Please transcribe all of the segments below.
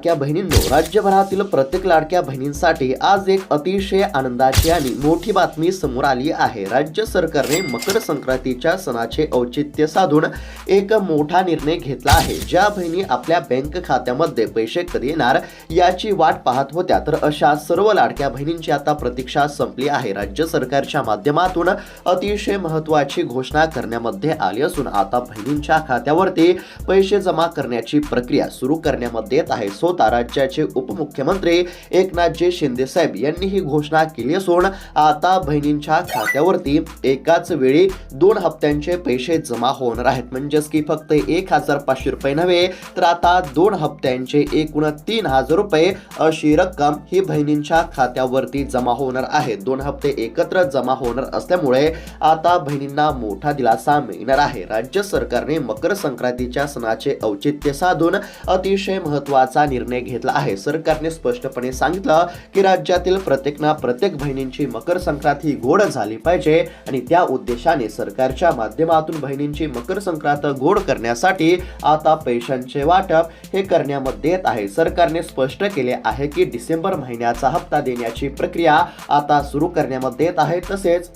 लाडक्या बहिणींनो, राज्यभरातील प्रत्येक लाडक्या बहिणींसाठी आज एक अतिशय आनंदाची आणि मोठी बातमी समोर आली आहे। राज्य सरकारने मकर संक्रांतीच्या सणाचे औचित्य साधून एक मोठा निर्णय घेतला आहे। ज्या बहिणी आपल्या बँक खात्यामध्ये पैसे कधी येणार याची वाट पाहत होत्या, तर अशा सर्व लाडक्या बहिणींची आता प्रतीक्षा संपली आहे। राज्य सरकारच्या माध्यमातून अतिशय महत्त्वाची घोषणा करण्यामध्ये आली असून आता बहिणींच्या खात्यावरती पैसे जमा करण्याची प्रक्रिया सुरू करण्यामध्ये येत आहे। स्वतः राज्याचे उपमुख्यमंत्री एकनाथजी शिंदे साहेब यांनी ही घोषणा केली असून आता बहिणींच्या खात्यावरती एकाच वेळी 2 हप्त्यांचे पैसे जमा होणार आहेत। म्हणजेच की फक्त 1500 रुपये नव्हे, तर आता 2 हप्त्यांचे एकूण 3000 रुपये अशी रक्कम ही बहिणींच्या खात्यावरती जमा होणार आहे। 2 हप्ते एकत्र जमा होणार असल्यामुळे आता बहिणींना मोठा दिलासा मिळणार आहे। राज्य सरकारने मकर संक्रांतीच्या सणाचे औचित्य साधून अतिशय महत्त्वाचा निर्णय घेतला आहे। सरकारने स्पष्टपणे सांगितलं की राज्यातील प्रत्येक बहिणींची मकर संक्रांत ही गोड झाली पाहिजे आणि त्या उद्देशाने सरकारच्या माध्यमातून बहिणींची मकर संक्रांत गोड करण्यासाठी आता पैशांचे वाटप हे करण्यामध्ये येत आहे। सरकारने स्पष्ट केले आहे की डिसेंबर महिन्याचा हप्ता देण्याची प्रक्रिया आता सुरू करण्यामध्ये येत आहे। तसेच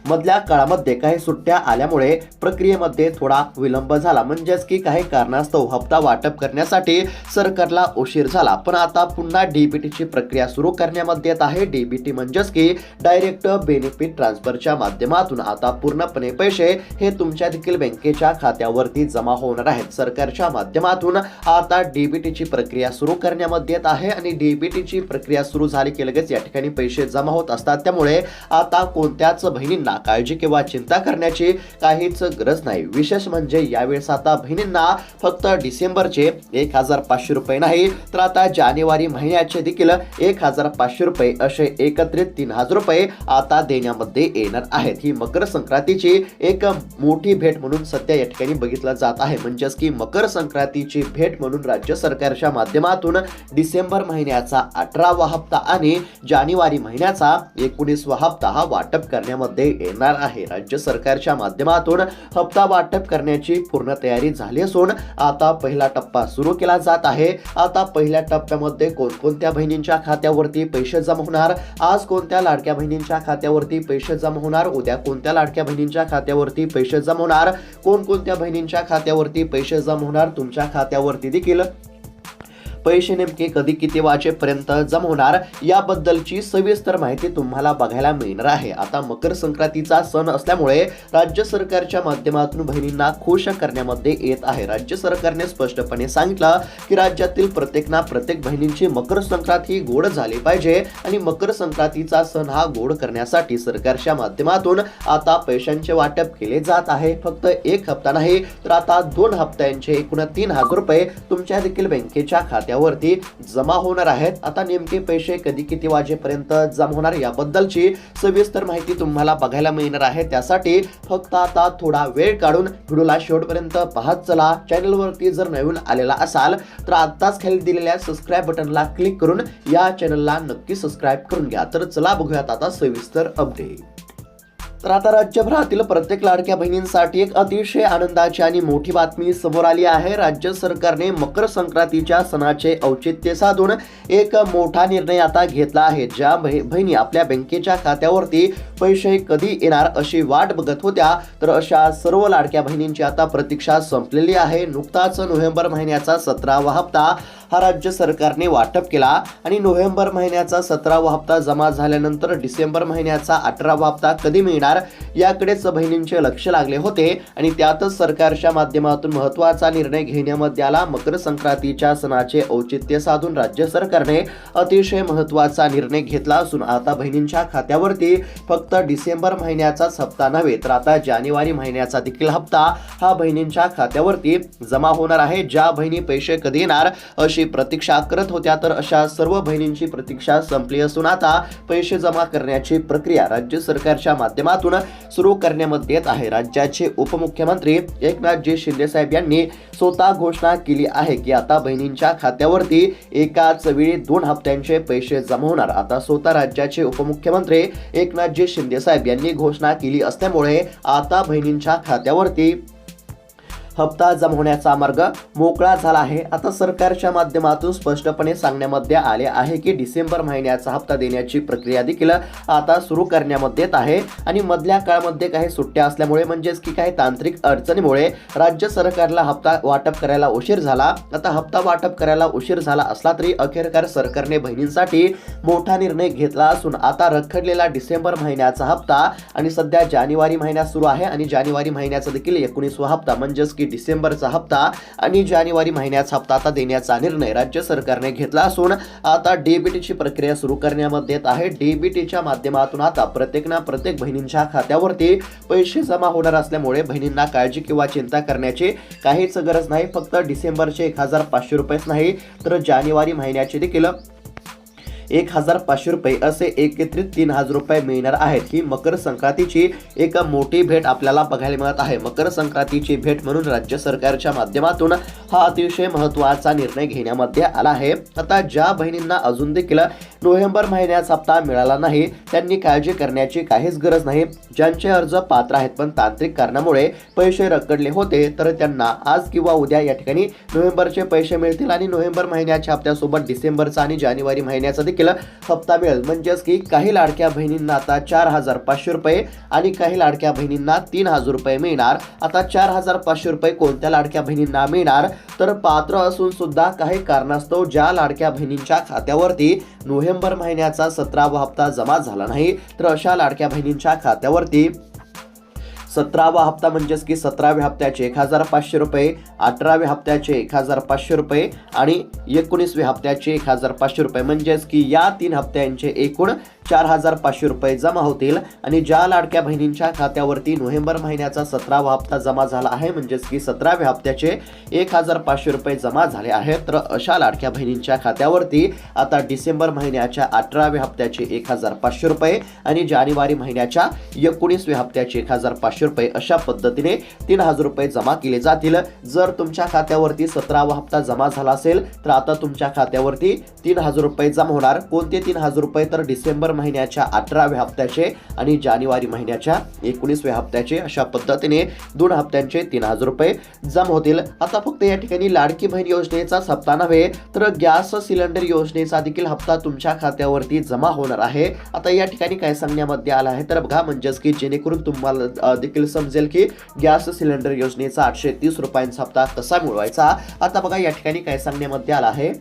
मधल्या काळामध्ये काही सुट्ट्या आल्यामुळे प्रक्रियेमध्ये थोडा विलंब झाला, म्हणजेच की काही कारणास्तव हप्ता वाटप करण्यासाठी सरकारला उशीर झाला। पण आता पुन्हा डीबीटीची प्रक्रिया सुरू करण्यामध्ये येत आहे। डीबीटी म्हणजेच की डायरेक्ट बेनिफिट ट्रान्सफरच्या माध्यमातून आता पूर्णपणे पैसे हे तुमच्या देखील बँकेच्या खात्यावरती जमा होणार आहेत। सरकारच्या माध्यमातून आता डीबीटीची प्रक्रिया सुरू करण्यामध्ये येत आहे आणि डीबीटीची प्रक्रिया सुरू झाली की लगेच या ठिकाणी पैसे जमा होत असतात। त्यामुळे आता कोणत्याच बहिणींना काळजी किंवा चिंता करण्याची काहीच गरज नाही। विशेष म्हणजे यावेळेस आता बहिणींना फक्त डिसेंबरचे 1500 रुपये नाही, तर आता जानेवारी महिन्याचे देखील 1500 रुपये असे एकत्रित 3000 रुपये आता देण्यामध्ये येणार आहेत। ही मकर संक्रांतीची एक मोठी भेट म्हणून सध्या या ठिकाणी बघितलं जात आहे। म्हणजेच की मकर संक्रांतीची भेट म्हणून राज्य सरकारच्या माध्यमातून डिसेंबर महिन्याचा 18वा हप्ता आणि जानेवारी महिन्याचा 19वा हप्ता हा वाटप करण्यामध्ये येणार आहे। राज्य सरकारच्या माध्यमातून हप्ता वाटप करण्याची पूर्ण तयारी झाली असून आता पहिला टप्पा सुरू केला जात आहे। आता पहिल्या टप्प्यामध्ये कोणकोणत्या बहिणींच्या खात्यावरती पैसे जमा होणार, आज कोणत्या लाडक्या बहिणींच्या खात्यावरती पैसे जमा होणार, उद्या कोणत्या लाडक्या बहिणींच्या खात्यावरती पैसे जमा होणार, कोणकोणत्या बहिणींच्या खात्यावरती पैसे जमा होणार, तुमच्या खात्यावरती देखील पैसे नेमके कधी किती वाजेपर्यंत जमा होणार याबद्दलची सविस्तर माहिती तुम्हाला बघायला मिळणार आहे। आता मकर संक्रांतीचा सण असल्यामुळे राज्य सरकारच्या माध्यमातून बहिणींना खुश करण्यामध्ये येत आहे। राज्य सरकारने स्पष्टपणे सांगितलं की राज्यातील प्रत्येक बहिणींची मकर संक्रांत ही गोड झाली पाहिजे आणि मकर संक्रांतीचा सण हा गोड करण्यासाठी सरकारच्या माध्यमातून आता पैशांचे वाटप केले जात आहे। फक्त 1 हप्ता नाही, तर आता 2 हप्त्यांचे एकूण 3000 रुपये तुमच्या देखील बँकेच्या खात्यावरती जमा होणार आहेत। आता नेमके पैसे कधी किती वाजेपर्यंत जमा होणार याबद्दलची सविस्तर माहिती तुम्हाला बघायला मिळणार आहे। त्यासाठी फक्त आता थोडा वेळ काढून व्हिडिओला शेवटपर्यंत पाहत चला। चॅनलवरती जर नवीन आलेला असाल तर आताच खाली दिलेल्या सबस्क्राइब बटनला क्लिक करून या चॅनलला नक्की सबस्क्राइब करून घ्या। तर चला बघूयात आता सविस्तर अपडेट। तर आता राज्यभरातील प्रत्येक लाडक्या बहिणींसाठी एक अतिशय आनंदाची आणि मोठी बातमी समोर आली आहे। राज्य सरकारने मकर संक्रांतीच्या सणाचे औचित्य साधून एक मोठा निर्णय आता घेतला आहे। ज्या बहिणी आपल्या बँकेच्या खात्यावरती पैसे कधी येणार अशी वाट बघत होत्या, तर अशा सर्व लाडक्या बहिणींची आता प्रतीक्षा संपलेली आहे। नुकताच नोव्हेंबर महिन्याचा 17वा हप्ता हा राज्य सरकारने वाटप केला आणि नोव्हेंबर महिन्याचा 17वा हप्ता जमा झाल्यानंतर डिसेंबर महिन्याचा 18वा हप्ता कधी मिळणार याकडेच बहिणींचे लक्ष लागले होते आणि त्यातच सरकारच्या माध्यमातून महत्त्वाचा निर्णय घेण्यामध्ये आला। मकर संक्रांतीच्या सणाचे औचित्य साधून राज्य सरकारने अतिशय महत्त्वाचा निर्णय घेतला असून आता बहिणींच्या खात्यावरती फक्त डिसेंबर महिन्याचाच हप्ता नव्हे, तर आता जानेवारी महिन्याचा देखील हप्ता हा बहिणींच्या खात्यावरती जमा होणार आहे। ज्या बहिणी पैसे कधी येणार अशी प्रतीक्षा करत होत्या, तर अशा सर्व बहिणींची प्रतीक्षा संपली असून आता पैसे जमा करण्याची प्रक्रिया राज्य सरकारच्या माध्यमातून सुरू करण्यामध्ये येत आहे। राज्याचे उपमुख्यमंत्री एकनाथजी शिंदे साहेब यांनी स्वतः घोषणा केली आहे की आता बहिणींच्या खात्यावरती एकाच वेळी 2 हप्त्यांचे पैसे जमा होणार। आता स्वतः राज्याचे उपमुख्यमंत्री एकनाथजी शिंदे साहेब यांनी घोषणा केली असल्यामुळे आता बहिणींच्या खात्यावरती हप्ता जमा होण्याचा मार्ग मोकळा झाला आहे। आता सरकारच्या माध्यमातून स्पष्टपणे सांगण्यामध्ये आले आहे की डिसेंबर महिन्याचा हप्ता देण्याची प्रक्रिया देखील आता सुरू करण्यामध्ये येत आहे आणि मधल्या काळामध्ये काही सुट्ट्या असल्यामुळे म्हणजेच की काही तांत्रिक अडचणीमुळे राज्य सरकारला हप्ता वाटप करायला उशीर झाला। आता हप्ता वाटप करायला उशीर झाला असला तरी अखेरकार सरकारने बहिणींसाठी मोठा निर्णय घेतला असून आता रखडलेला डिसेंबर महिन्याचा हप्ता आणि सध्या जानेवारी महिना सुरू आहे आणि जानेवारी महिन्याचा देखील 19वा हप्ता म्हणजेच की डिसेंबरचा हप्ता आणि जानेवारी महिन्याचा हप्ता आता देण्याचा निर्णय राज्य सरकारने घेतला असून आता डीबीटीची प्रक्रिया सुरू करण्यामध्ये येत आहे। डीबीटीच्या माध्यमातून आता प्रत्येक बहिणींच्या खात्यावरती पैसे जमा होणार असल्यामुळे बहिणींना काळजी किंवा चिंता करण्याची काहीच गरज नाही। फक्त डिसेंबरचे 1500 रुपयेच नाही तर जानेवारी महिन्याचे देखील 1500 रुपये असे एकत्रित 3000 रुपये मिळणार आहेत। ही मकर संक्रांतीची एक मोठी भेट आपल्याला बघायला मिळत आहे। मकर संक्रांतीची भेट म्हणून राज्य सरकारच्या माध्यमातून हा अतिशय महत्त्वाचा निर्णय घेण्यामध्ये आला आहे। आता ज्या बहिणींना अजून देखील नोव्हेंबर महिन्याचा हप्ता मिळाला नाही त्यांनी काळजी करण्याची काहीच गरज नाही। ज्यांचे अर्ज पात्र आहेत पण तांत्रिक कारणामुळे पैसे रखडले होते तर त्यांना आज किंवा उद्या या ठिकाणी नोव्हेंबरचे पैसे मिळतील आणि नोव्हेंबर महिन्याच्या हप्त्यासोबत डिसेंबरचा आणि जानेवारी महिन्याचा देखील हप्ता मिळेल। म्हणजेच की काही लाडक्या बहिणींना आता 4500 रुपये आणि काही लाडक्या बहिणींना 3000 रुपये मिळणार। आता 4500 रुपये कोणत्या लाडक्या बहिणींना मिळणार तर पात्र असून सुद्धा काही कारणास्तव ज्या लाडक्या बहिणींच्या खात्यावरती नोव्हेंबर महिन्याचा 17वा हप्ता जमा झाला नाही तर अशा लाडक्या बहिणींच्या खात्यावरती 17वा हप्ता म्हणजेच की 17व्या हप्त्याचे 1500 रुपये, 18व्या हप्त्याचे 1500 रुपये आणि 19व्या हप्त्याचे 1500 रुपये म्हणजेच की या 3 हप्त्यांचे एकूण 4500 रुपये जमा होतील। आणि ज्या लाडक्या बहिणींच्या खात्यावरती नोव्हेंबर महिन्याचा 17वा हप्ता जमा झाला आहे म्हणजेच की 17व्या हप्त्याचे 1500 रुपये जमा झाले आहेत तर अशा लाडक्या बहिणींच्या खात्यावरती आता डिसेंबर महिन्याच्या 18व्या हप्त्याचे 1500 रुपये आणि जानेवारी महिन्याच्या 19व्या हप्त्याचे 1500 रुपये अशा पद्धतीने 3000 रुपये जमा केले जातील। जर तुमच्या खात्यावरती 17वा हप्ता जमा झाला असेल तर आता तुमच्या खात्यावरती 3000 रुपये जमा होणार। कोणते 3000 रुपये तर डिसेंबर महिन्याच्या 18व्या हप्त्याचे आणि जानेवारी महिन्याच्या 19व्या हप्त्याचे अशा पद्धतीने 2 हप्त्यांचे 3000 रुपये जमा होतील। आता फक्त या ठिकाणी लाडकी बहीण योजनेचा हप्ता नव्हे तर गॅस सिलेंडर योजनेचा देखील हप्ता तुमच्या खात्यावरती जमा होणार आहे। आता या ठिकाणी काय सांगण्यामध्ये आलं आहे तर बघा म्हणजेच की जेणेकरून तुम्हाला देखील समजेल की गॅस सिलेंडर योजनेचा 830 रुपयांचा हप्ता कसा मिळवायचा। आता बघा या ठिकाणी काय सांगण्यामध्ये आलं आहे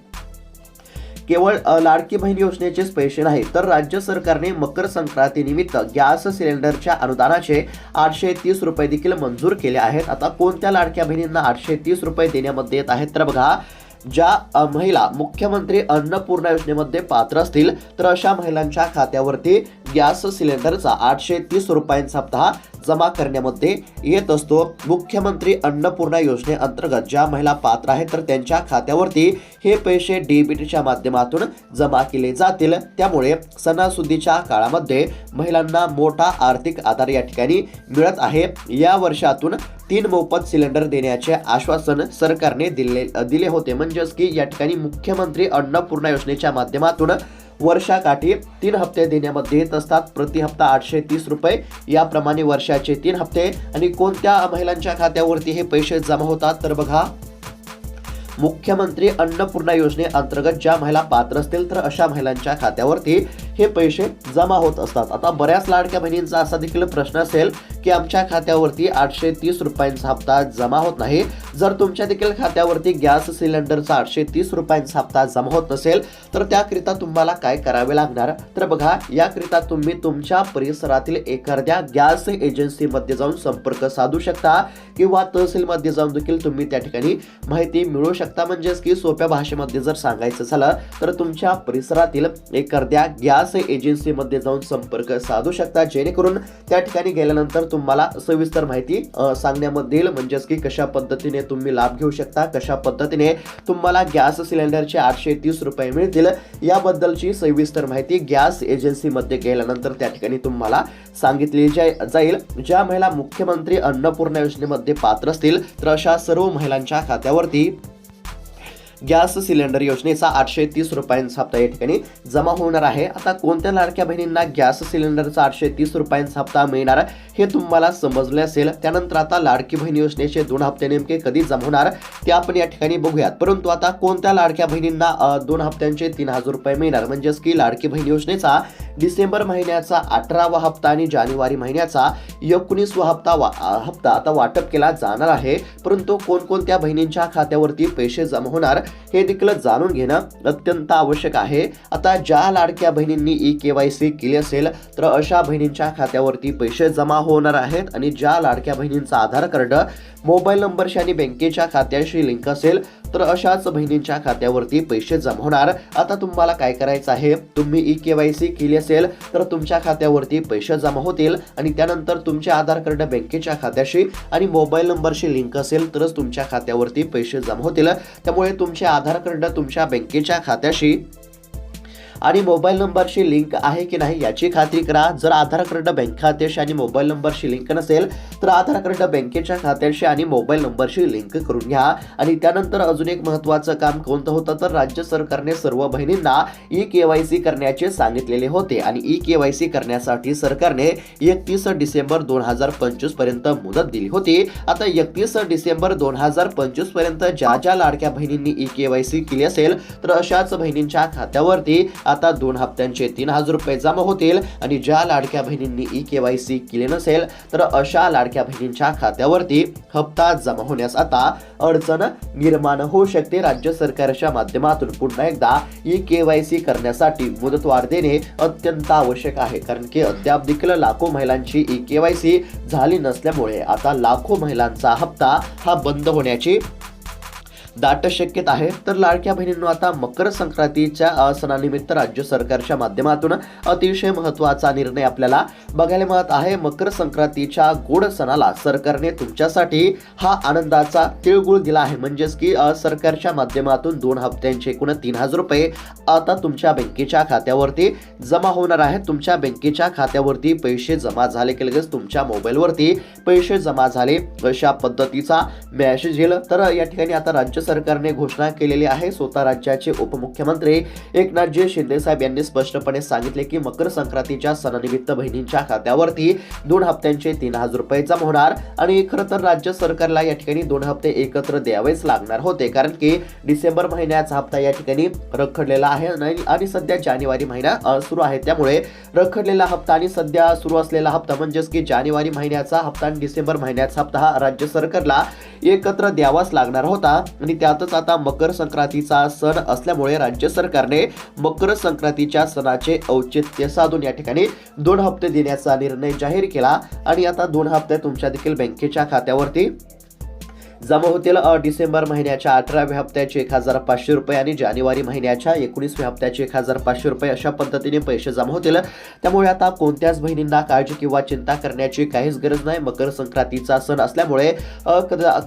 केवळ लाडकी बहीण योजनेचेच पैसे नाही तर राज्य सरकारने मकर संक्रांती निमित्त गॅस सिलेंडरच्या अनुदानाचे 830 रुपये देखील मंजूर केले आहेत। आता कोणत्या लाडक्या बहिणींना 830 रुपये देण्यामध्ये येत आहेत तर बघा ज्या महिला मुख्यमंत्री अन्नपूर्णा योजनेमध्ये पात्र असतील तर अशा महिलांच्या खात्यावरती गॅस सिलेंडरचा 830 रुपयांचा हप्ता जमा करण्यामध्ये येत असतो। मुख्यमंत्री अन्नपूर्णा योजनेअंतर्गत ज्या महिला पात्र आहेत तर त्यांच्या खात्यावरती हे पैसे डीबीटीच्या माध्यमातून जमा केले जातील। त्यामुळे सणासुदीच्या काळामध्ये महिलांना मोठा आर्थिक आधार या ठिकाणी मिळत आहे। या वर्षातून 3 मोफत सिलेंडर देण्याचे आश्वासन सरकारने दिले होते। म्हणजेच की या ठिकाणी मुख्यमंत्री अन्नपूर्णा योजनेच्या माध्यमातून वर्षाकाठी 3 हप्ते देण्यामध्ये येत असतात। प्रति हप्ता 830 रुपये याप्रमाणे वर्षाचे 3 हप्ते। आणि कोणत्या महिलांच्या खात्यावरती हे पैसे जमा होतात तर बघा मुख्यमंत्री अन्नपूर्णा योजनेअंतर्गत ज्या महिला पात्र असतील तर अशा महिलांच्या खात्यावरती हे पैसे जमा होत असतात। आता बऱ्याच लाडक्या बहिणींचा असा देखील प्रश्न असेल की आमच्या खात्यावरती 830 रुपयांचा हप्ता जमा होत नाही। जर तुमच्या देखील खात्यावरती गॅस सिलेंडरचा 830 रुपयांचा हप्ता जमा होत नसेल तर त्याकरिता तुम्हाला काय करावे लागणार तर बघा याकरिता तुम्ही तुमच्या परिसरातील एखाद्या गॅस एजन्सीमध्ये जाऊन संपर्क साधू शकता किंवा तहसीलमध्ये जाऊन देखील तुम्ही त्या ठिकाणी माहिती मिळवू शकता। म्हणजेच की सोप्या भाषेमध्ये जर सांगायचं झालं तर तुमच्या परिसरातील एखाद्या गॅस एजन्सीमध्ये जाऊन संपर्क साधू शकता जेणेकरून त्या ठिकाणी गेल्यानंतर तुम्हाला सविस्तर माहिती सांगण्यामध्ये येईल। म्हणजेच की कशा पद्धतीने तुम्ही लाभ घेऊ शकता, कशा पद्धतीने तुम्हाला गॅस सिलेंडरचे 830 रुपये मिळतील याबद्दलची सविस्तर माहिती गॅस एजन्सीमध्ये गेल्यानंतर त्या ठिकाणी तुम्हाला सांगितली जाईल। ज्या महिला मुख्यमंत्री अन्नपूर्णा योजनेमध्ये पात्र असतील तर अशा सर्व महिलांच्या खात्यावरती गॅस सिलेंडर योजनेचा 830 रुपयांचा हप्ता या ठिकाणी जमा होणार आहे. आता कोणत्या लाडक्या बहिणींना गॅस सिलेंडरचा 830 रुपयांचा हप्ता मिळणार हे तुम्हाला समजले असेल. त्यानंतर आता लाडकी बहीण योजनेचे 2 हप्ते नेमके कधी जमा होणार ते आपण या ठिकाणी बघूयात. परंतु आता कोणत्या लाडक्या बहिणींना 2 हप्त्यांचे 3000 रुपये मिळणार, म्हणजेच की लाडकी बहीण योजनेचा डिसेंबर महिन्याचा 18वा हप्ता आणि जानेवारी महिन्याचा 19वा हप्ता आता वाटप केला जाणार आहे. परंतु कोणकोणत्या बहिणींच्या खात्यावरती पैसे जमा होणार हे देखील जाणून घेणं अत्यंत आवश्यक आहे. आता ज्या लाडक्या बहिणींनी EKYC केली असेल तर अशा बहिणींच्या खात्यावरती पैसे जमा होणार आहेत आणि ज्या लाडक्या बहिणींचा आधार कार्ड मोबाईल नंबरशी आणि बँकेच्या खात्याशी लिंक असेल तर अशाच बहिणींच्या खात्यावरती पैसे जमा होणार. आता तुम्हाला काय करायचं आहे, तुम्ही EKYC केली असेल तर तुमच्या खात्यावरती पैसे जमा होतील आणि त्यानंतर तुमचे आधार कार्ड बँकेच्या खात्याशी आणि मोबाईल नंबरशी लिंक असेल तरच तुमच्या खात्यावरती पैसे जमा होतील. त्यामुळे तुमचे आधार कार्ड तुमच्या बँकेच्या खात्याशी आणि मोबाईल नंबरशी लिंक आहे की नाही याची खात्री करा. जर आधार कार्ड बँक खात्याशी आणि मोबाईल नंबरशी लिंक नसेल तर आधार कार्ड बँकेच्या खात्याशी आणि मोबाईल नंबरशी लिंक करून घ्या. आणि त्यानंतर अजून एक महत्त्वाचं काम कोणतं होतं तर राज्य सरकारने सर्व बहिणींना EKYC करण्याचे सांगितलेले होते आणि EKYC करण्यासाठी सरकारने 31 डिसेंबर 2025 पर्यंत मुदत दिली होती. आता 31 डिसेंबर 2025 पर्यंत ज्या लाडक्या बहिणींनी EKYC केली असेल तर अशाच बहिणींच्या खात्यावरती आता 2 हप्त्यांचे 3000 रुपये जमा होतील आणि ज्या लाडक्या बहिणींनी EKYC केले नसेल तर अशा लाडक्या बहिणींच्या खात्यावरती हप्ता जमा होण्यास आता अडचण निर्माण होऊ शकते. राज्य सरकारच्या माध्यमातून पुन्हा एकदा EKYC करण्यासाठी मुदतवाढ देणे अत्यंत आवश्यक आहे, कारण की अद्याप देखील लाखो महिलांची EKYC झाली नसल्यामुळे आता लाखो महिलांचा हप्ता हा बंद होण्याची दाट शक्यता आहे. तर लाडक्या बहिणींनो, आता मकर संक्रांतीच्या सणानिमित्त राज्य सरकारच्या माध्यमातून अतिशय महत्त्वाचा निर्णय आपल्याला बघायला मिळत आहे. मकर संक्रांतीच्या गोड सणाला सरकारने तुमच्यासाठी हा आनंदाचा तिळगुळ दिला आहे. म्हणजेच की सरकारच्या माध्यमातून 2 हप्त्यांचे एकूण 3000 रुपये आता तुमच्या बँकेच्या खात्यावरती जमा होणार आहेत. तुमच्या बँकेच्या खात्यावरती पैसे जमा झाले की लगेच तुमच्या मोबाईलवरती पैसे जमा झाले अशा पद्धतीचा मेसेज येईल. तर या ठिकाणी आता राज्य सरकारने घोषणा केलेली आहे. स्वतः राज्याचे उपमुख्यमंत्री एकनाथजी शिंदे साहेब यांनी स्पष्टपणे सांगितले की मकर संक्रांतीच्या सणानिमित्त बहिणींच्या खात्यावरती 2 हप्त्यांचे 3000 रुपये जमा होणार. आणि खरं तर राज्य सरकारला या ठिकाणी 2 हप्ते एकत्र द्यावेच लागणार होते, कारण की डिसेंबर महिन्याचा हप्ता या ठिकाणी रखडलेला आहे आणि सध्या जानेवारी महिना सुरू आहे. त्यामुळे रखडलेला हप्ता आणि सध्या सुरू असलेला हप्ता म्हणजेच की जानेवारी महिन्याचा हप्ता आणि डिसेंबर महिन्याचा हप्ता हा राज्य सरकारला एकत्र द्यावाच लागणार होता. आणि त्यातच आता मकर संक्रांतीचा सण असल्यामुळे राज्य सरकारने मकर संक्रांतीच्या सणाचे औचित्य साधून या ठिकाणी 2 हप्ते देण्याचा निर्णय जाहीर केला. आणि आता 2 हप्ते तुमच्या देखील बँकेच्या खात्यावरती जमा होतील. डिसेंबर महिन्याच्या 18व्या हप्त्याचे 1500 रुपये आणि जानेवारी महिन्याच्या 19व्या हप्त्याचे 1500 रुपये अशा पद्धतीने पैसे जमा होतील. त्यामुळे आता कोणत्याच बहिणींना काळजी किंवा चिंता करण्याची काहीच गरज नाही. मकर संक्रांतीचा सण असल्यामुळे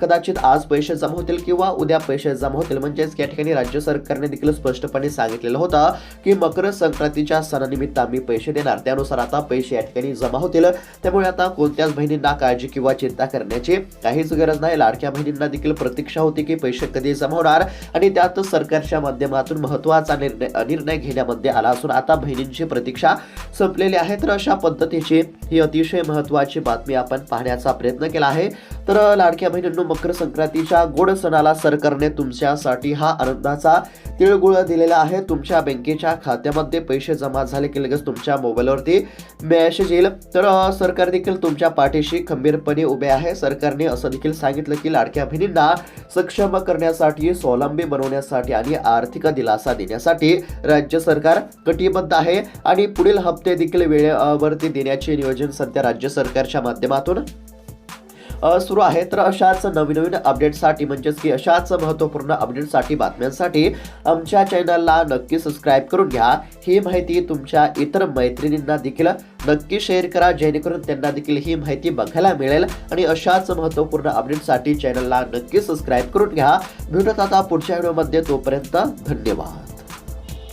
कदाचित आज पैसे जमा होतील किंवा उद्या पैसे जमा होतील. म्हणजेच या ठिकाणी राज्य सरकारने देखील स्पष्टपणे सांगितलेलं होतं की मकर संक्रांतीच्या सणानिमित्त आम्ही पैसे देणार, त्यानुसार आता पैसे या ठिकाणी जमा होतील. त्यामुळे आता कोणत्याच बहिणींना काळजी किंवा चिंता करण्याची काहीच गरज नाही. लाडक्या बहिणींना देखील प्रतीक्षा होती की पैसे कधी जमा होणार आणि त्यात सरकारच्या माध्यमातून महत्त्वाचा निर्णय घेण्यामध्ये आला असून आता बहिणींची प्रतीक्षा संपलेली आहे. तर अशा पद्धतीची ही अतिशय महत्त्वाची बातमी आपण पाहण्याचा प्रयत्न केला आहे. तर लाडक्या बहिणींनो, मकर संक्रांतीच्या गोड सणाला सरकारने तुमच्यासाठी हा आनंदाचा तिळगुळ दिलेला आहे. तुमच्या बँकेच्या खात्यामध्ये पैसे जमा झाले की लगेच तुमच्या मोबाईलवरती मेसेज येईल. तर सरकार देखील तुमच्या पाठीशी खंबीरपणे उभे आहे. सरकारने असं देखील सांगितलं की लाडक्या बहिणींना सक्षम करण्यासाठी, स्वावलंबी बनवण्यासाठी आणि आर्थिक दिलासा देण्यासाठी राज्य सरकार कटिबद्ध आहे आणि पुढील हप्ते देखील वेळेवरती देण्याचे नियोजन सध्या राज्य सरकारच्या माध्यमातून सुरू आहे. तर अशाच नवीन अपडेटसाठी म्हणजेच की अशाच महत्त्वपूर्ण अपडेटसाठी, बातम्यांसाठी आमच्या चॅनलला नक्की सबस्क्राईब करून घ्या. ही माहिती तुमच्या इतर मैत्रिणींना देखील नक्की शेअर करा, जेणेकरून त्यांना देखील ही माहिती बघायला मिळेल. आणि अशाच महत्त्वपूर्ण अपडेटसाठी चॅनलला नक्की सबस्क्राईब करून घ्या. भेटूयात आता पुढच्या व्हिडिओमध्ये. तोपर्यंत धन्यवाद.